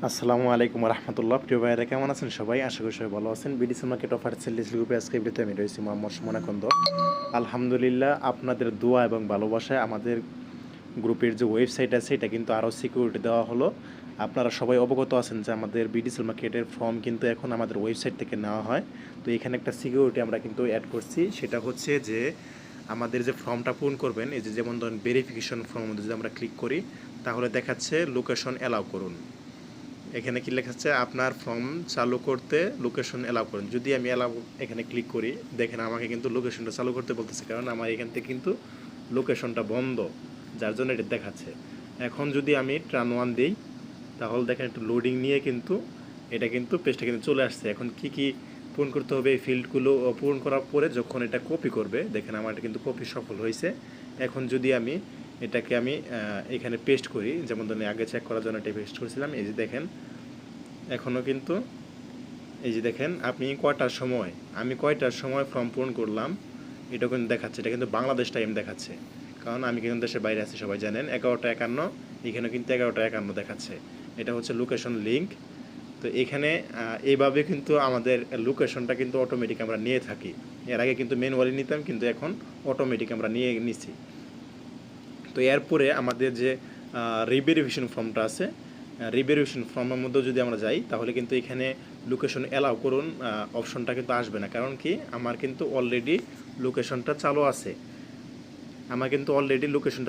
আসসালামু আলাইকুম রহমতুল্লাহ। প্রিয় ভাইয়েরা, কেমন আছেন সবাই? আশা করি সবাই ভালো আছেন। বিডিসি মার্কেট অফার সেলিস গ্রুপে আজকে ভিডিওতে আমি রয়েছি মোহাম্মদ সুমনাকন্দ। আলহামদুলিল্লাহ, আপনাদের দোয়া এবং ভালোবাসায় আমাদের গ্রুপের যে ওয়েবসাইট আছে এটা কিন্তু আরও সিকিউরিটি দেওয়া হলো। আপনারা সবাই অবগত আছেন যে আমাদের বিডিসি মার্কেটের ফর্ম কিন্তু এখন আমাদের ওয়েবসাইট থেকে নেওয়া হয়। তো এখানে একটা সিকিউরিটি আমরা কিন্তু অ্যাড করছি, সেটা হচ্ছে যে আমাদের যে ফর্মটা পূরণ করবেন, এই যে যেমন ধরেন ভেরিফিকেশন ফর্ম যদি আমরা ক্লিক করি তাহলে দেখাচ্ছে লোকেশন অ্যালাউ করুন। এখানে কি লেখা আছে, আপনার ফর্ম চালু করতে লোকেশন অ্যালাউ করুন। যদি আমি অ্যালাউ এখানে ক্লিক করি, দেখেন আমাকে কিন্তু লোকেশনটা চালু করতে বলতেছে, কারণ আমার এখান থেকে কিন্তু লোকেশনটা বন্ধ, যার জন্য এটা দেখাচ্ছে। এখন যদি আমি ট্রান ওয়ান দিই তাহলে দেখেন একটু লোডিং নিয়ে কিন্তু এটা কিন্তু পেজটা কিন্তু চলে আসছে। এখন কি পূরণ করতে হবে, এই ফিল্ডগুলো পূরণ করার পরে যখন এটা কপি করবে, দেখেন আমার এটা কিন্তু কপি সফল হয়েছে। এখন যদি আমি এটাকে এখানে পেস্ট করি, যেমন ধরুন আগে চেক করার জন্য এটা পেস্ট করেছিলাম, এই যে দেখেন এখনও কিন্তু এই যে দেখেন আমি কয়টার সময় ফর্ম পূরণ করলাম এটা কিন্তু দেখাচ্ছে। এটা কিন্তু বাংলাদেশ টাইম দেখাচ্ছে, কারণ আমি কিন্তু দেশের বাইরে আছি, সবাই জানেন। 11টা 51, এখানে কিন্তু 11টা 51 দেখাচ্ছে। এটা হচ্ছে লোকেশন লিঙ্ক। তো এখানে এইভাবে কিন্তু আমাদের লোকেশনটা কিন্তু অটোমেটিক আমরা নিয়ে থাকি। এর আগে কিন্তু ম্যানুয়ালি নিতাম, কিন্তু এখন অটোমেটিক আমরা নিয়ে নিচ্ছি। তো এরপরে আমাদের যে রিভেরিফিকেশন ফর্মটা আছে, রিভেরিফিকেশন ফর্মের মধ্যে যদি আমরা যাই তাহলে কিন্তু এখানে লোকেশন অ্যালাউ করুন অপশনটা কিন্তু আসবে না। কারণ কি, আমার কিন্তু অলরেডি লোকেশনটা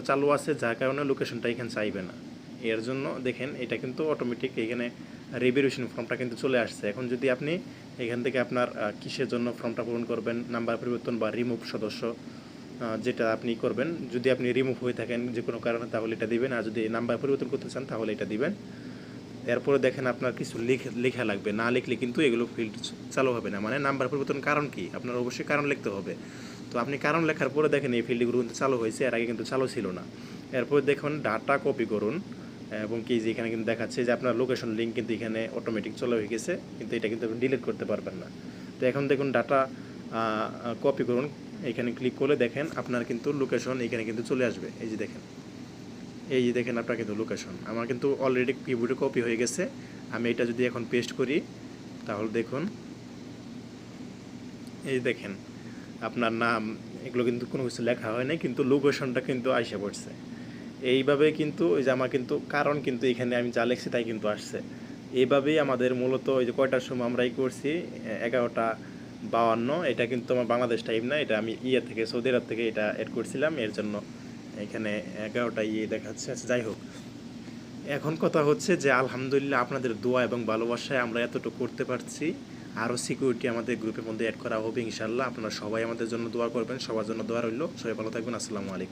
চালু আছে। যার কারণে লোকেশনটা এখানে চাইবে না। এর জন্য দেখেন এটা কিন্তু অটোমেটিক এখানে রিভেরিফিকেশন ফর্মটা কিন্তু চলে আসছে। এখন যদি আপনি এখান থেকে আপনার কিসের জন্য ফর্মটা পূরণ করবেন, নাম্বার পরিবর্তন বা রিমুভ সদস্য, যেটা আপনি করবেন, যদি আপনি রিমুভ হয়ে থাকেন যে কোনো কারণে তাহলে এটা দিবেন, আর যদি নাম্বার পরিবর্তন করতে চান তাহলে এটা দিবেন। এরপরে দেখেন আপনার কিছু লেখা লাগবে, না লিখলে কিন্তু এগুলো ফিল্ড চালু হবে না। মানে নাম্বার পরিবর্তন কারণ কি, আপনার অবশ্যই কারণ লিখতে হবে। তো আপনি কারণ লেখার পরে দেখেন এই ফিল্ডগুলো কিন্তু চালু হয়েছে, এর আগে কিন্তু চালু ছিল না। এরপরে দেখুন ডাটা কপি করুন, এবং কি যে এখানে কিন্তু দেখাচ্ছে যে আপনার লোকেশন লিঙ্ক কিন্তু এখানে অটোমেটিক চলে হয়ে গেছে, কিন্তু এটা কিন্তু আপনি ডিলিট করতে পারবেন না। তো এখন দেখুন ডাটা কপি করুন, এখানে ক্লিক করলে দেখেন আপনার কিন্তু লোকেশন এখানে কিন্তু চলে আসবে। এই যে দেখেন আপনার কিন্তু লোকেশন আমার কিন্তু অলরেডি কিবোর্ডে কপি হয়ে গেছে। আমি এটা যদি এখন পেস্ট করি তাহলে দেখুন, এই দেখেন আপনার নাম, এগুলো কিন্তু কোনো কিছু লেখা হয় নাই, কিন্তু লোকেশনটা কিন্তু আইসা পড়ছে। এইভাবে কিন্তু ওই যে আমার কিন্তু কারণ কিন্তু এখানে আমি যা লিখছি তাই কিন্তু আসছে। এইভাবেই আমাদের মূলত ওই যে কয়টার সময় আমরা করছি, 11টা 52। এটা কিন্তু আমার বাংলাদেশ টাইম না, এটা আমি থেকে সৌদি আরব থেকে এটা অ্যাড করছিলাম, এর জন্য এখানে 11টা দেখাচ্ছে। আচ্ছা, যাই হোক, এখন কথা হচ্ছে যে আলহামদুলিল্লাহ আপনাদের দোয়া এবং ভালোবাসায় আমরা এতটুকু করতে পারছি। আরও সিকিউরিটি আমাদের গ্রুপের মধ্যে অ্যাড করা হবে ইনশাল্লাহ। আপনারা সবাই আমাদের জন্য দোয়া করবেন, সবার জন্য দোয়া রইল। সবাই ভালো থাকবেন। আসসালামু আলাইকুম।